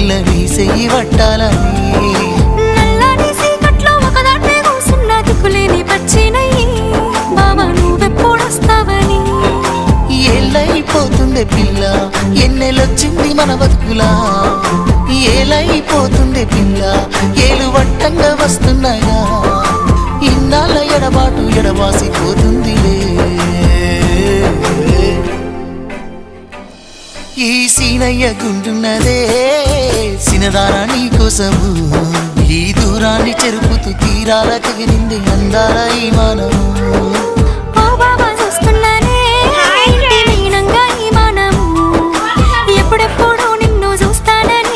పిల్ల నీ చెయ్యి పట్టాలని నల్లని సీకట్లో ఒకదాన్నే కూసున్న దిక్కులేని పచ్చినయ్యి బావ నువ్వెప్పుడొస్తావని ఏళ్ళైపోతుండే పిల్ల ఎన్నెలొచ్చింది మన బతుకులా ఏలైపోతుండే పిల్ల ఏలు వట్టంగా వస్తున్నాయా ఇన్నాళ్ళ ఎడబాటు ఎడవాసిపోతుందిలే ఈ సీనయ్య గుంటున్నదే సినదారా నీ కోసము ఈ దూరాన్ని చెరుపుతూ తీరాల తెగిరింది అందాల ఈ మానవు